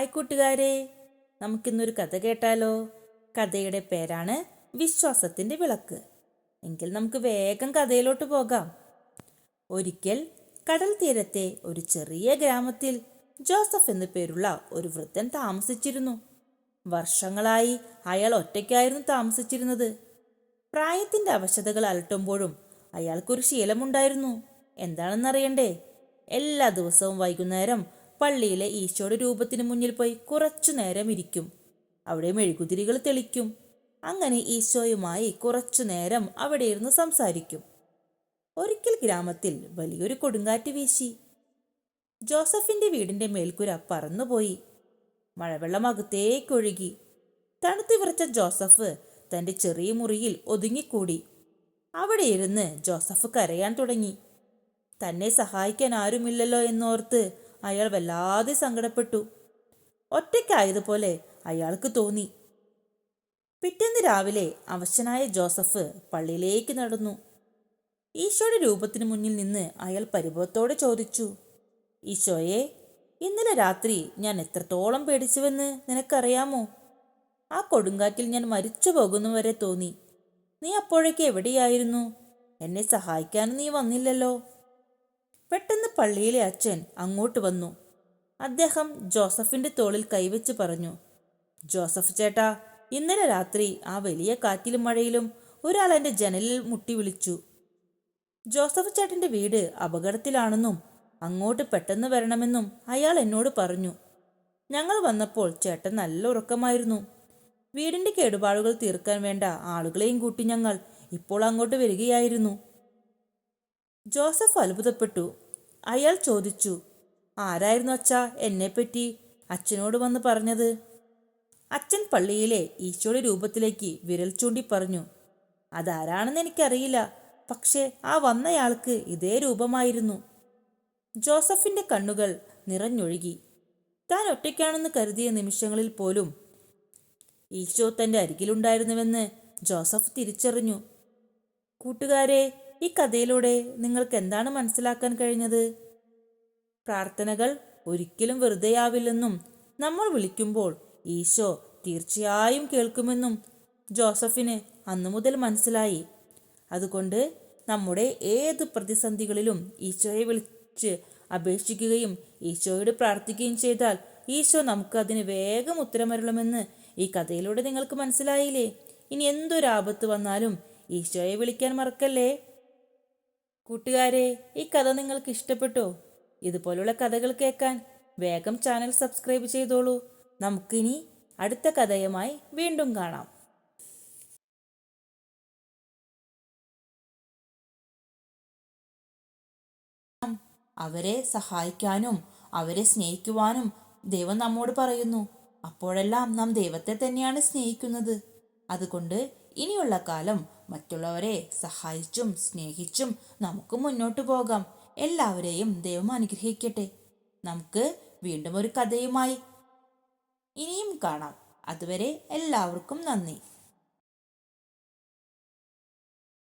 Hi കൂട്ടുകാരെ, നമുക്കിന്നൊരു കഥ കേട്ടാലോ? കഥയുടെ പേരാണ് വിശ്വാസത്തിന്റെ വിളക്ക്. എങ്കിൽ നമുക്ക് വേഗം കഥയിലോട്ട് പോകാം. ഒരിക്കൽ കടൽ തീരത്തെ ഒരു ചെറിയ ഗ്രാമത്തിൽ ജോസഫ് എന്നു പേരുള്ള ഒരു വൃദ്ധൻ താമസിച്ചിരുന്നു. വർഷങ്ങളായി അയാൾ ഒറ്റയ്ക്കായിരുന്നു താമസിച്ചിരുന്നത്. പ്രായത്തിന്റെ അവശതകൾ അലട്ടുമ്പോഴും അയാൾക്കൊരു ശീലമുണ്ടായിരുന്നു. എന്താണെന്നറിയണ്ടേ? എല്ലാ ദിവസവും വൈകുന്നേരം പള്ളിയിലെ ഈശോയുടെ രൂപത്തിന് മുന്നിൽ പോയി കുറച്ചു നേരം ഇരിക്കും. അവിടെ മെഴുകുതിരികൾ തെളിക്കും. അങ്ങനെ ഈശോയുമായി കുറച്ചു നേരം അവിടെ ഇരുന്ന് സംസാരിക്കും. ഒരിക്കൽ ഗ്രാമത്തിൽ വലിയൊരു കൊടുങ്കാറ്റ് വീശി. ജോസഫിന്റെ വീടിന്റെ മേൽക്കൂര പറന്നുപോയി. മഴവെള്ളം അകത്തേക്കൊഴുകി. തണുത്തു വിറച്ച ജോസഫ് തന്റെ ചെറിയ മുറിയിൽ ഒതുങ്ങിക്കൂടി. അവിടെ ഇരുന്ന് ജോസഫ് കരയാൻ തുടങ്ങി. തന്നെ സഹായിക്കാൻ ആരുമില്ലല്ലോ എന്നോർത്ത് അയാൾ വല്ലാതെ സങ്കടപ്പെട്ടു. ഒറ്റയ്ക്കായതുപോലെ അയാൾക്ക് തോന്നി. പിറ്റേന്ന് രാവിലെ അവശനായ ജോസഫ് പള്ളിയിലേക്ക് നടന്നു. ഈശോയുടെ രൂപത്തിന് മുന്നിൽ നിന്ന് അയാൾ പരിഭവത്തോടെ ചോദിച്ചു, ഈശോയെ, ഇന്നലെ രാത്രി ഞാൻ എത്രത്തോളം പേടിച്ചുവെന്ന് നിനക്കറിയാമോ? ആ കൊടുങ്കാറ്റിൽ ഞാൻ മരിച്ചു പോകുന്നവരെ തോന്നി. നീ അപ്പോഴേക്ക് എവിടെയായിരുന്നു? എന്നെ സഹായിക്കാനും നീ വന്നില്ലല്ലോ. പെട്ടെന്ന് പള്ളിയിലെ അച്ഛൻ അങ്ങോട്ട് വന്നു. അദ്ദേഹം ജോസഫിന്റെ തോളിൽ കൈവച്ച് പറഞ്ഞു, ജോസഫ് ചേട്ടാ, ഇന്നലെ രാത്രി ആ വലിയ കാറ്റിലും മഴയിലും ഒരാൾ എൻ്റെ ജനലിൽ മുട്ടി വിളിച്ചു. ജോസഫ് ചേട്ടന്റെ വീട് അപകടത്തിലാണെന്നും അങ്ങോട്ട് പെട്ടെന്ന് വരണമെന്നും അയാൾ എന്നോട് പറഞ്ഞു. ഞങ്ങൾ വന്നപ്പോൾ ചേട്ടൻ നല്ല ഉറക്കമായിരുന്നു. വീടിന്റെ കേടുപാടുകൾ തീർക്കാൻ വേണ്ട ആളുകളെയും കൂട്ടി ഞങ്ങൾ ഇപ്പോൾ അങ്ങോട്ട് വരികയായിരുന്നു. ജോസഫ് അത്ഭുതപ്പെട്ടു. അയാൾ ചോദിച്ചു, ആരായിരുന്നു അച്ഛാ എന്നെപ്പറ്റി അച്ഛനോട് വന്ന് പറഞ്ഞത്? അച്ഛൻ പള്ളിയിലെ ഈശോയുടെ രൂപത്തിലേക്ക് വിരൽ ചൂണ്ടി പറഞ്ഞു, അതാരാണെന്ന് എനിക്കറിയില്ല, പക്ഷേ ആ വന്നയാൾക്ക് ഇതേ രൂപമായിരുന്നു. ജോസഫിന്റെ കണ്ണുകൾ നിറഞ്ഞൊഴുകി. താൻ ഒറ്റയ്ക്കാണെന്ന് കരുതിയ നിമിഷങ്ങളിൽ പോലും ഈശോ തന്റെ അരികിലുണ്ടായിരുന്നുവെന്ന് ജോസഫ് തിരിച്ചറിഞ്ഞു. കൂട്ടുകാരെ, ഈ കഥയിലൂടെ നിങ്ങൾക്ക് എന്താണ് മനസ്സിലാക്കാൻ കഴിഞ്ഞത്? പ്രാർത്ഥനകൾ ഒരിക്കലും വെറുതെയാവില്ലെന്നും നമ്മൾ വിളിക്കുമ്പോൾ ഈശോ തീർച്ചയായും കേൾക്കുമെന്നും ജോസഫിന് അന്നു മുതൽ മനസ്സിലായി. അതുകൊണ്ട് നമ്മുടെ ഏത് പ്രതിസന്ധികളിലും ഈശോയെ വിളിച്ച് അപേക്ഷിക്കുകയും ഈശോയോട് പ്രാർത്ഥിക്കുകയും ചെയ്താൽ ഈശോ നമുക്ക് അതിന് വേഗം ഉത്തരമരുളുമെന്ന് ഈ കഥയിലൂടെ നിങ്ങൾക്ക് മനസ്സിലായില്ലേ? ഇനി എന്തൊരാപത്ത് വന്നാലും ഈശോയെ വിളിക്കാൻ മറക്കല്ലേ. കൂട്ടുകാരെ, ഈ കഥ നിങ്ങൾക്ക് ഇഷ്ടപ്പെട്ടോ? ഇതുപോലുള്ള കഥകൾ കേൾക്കാൻ വേഗം ചാനൽ സബ്സ്ക്രൈബ് ചെയ്തോളൂ. നമുക്കിനി അടുത്ത കഥയുമായി വീണ്ടും കാണാം. അവരെ സഹായിക്കാനും അവരെ സ്നേഹിക്കുവാനും ദൈവം നമ്മോട് പറയുന്നു. അപ്പോഴെല്ലാം നാം ദൈവത്തെ തന്നെയാണ് സ്നേഹിക്കുന്നത്. അതുകൊണ്ട് ഇനിയുള്ള കാലം മറ്റുള്ളവരെ സഹായിച്ചും സ്നേഹിച്ചും നമുക്ക് മുന്നോട്ട് പോകാം. എല്ലാവരെയും ദൈവം അനുഗ്രഹിക്കട്ടെ. നമുക്ക് വീണ്ടും ഒരു കഥയുമായി ഇനിയും കാണാം. അതുവരെ എല്ലാവർക്കും നന്ദി.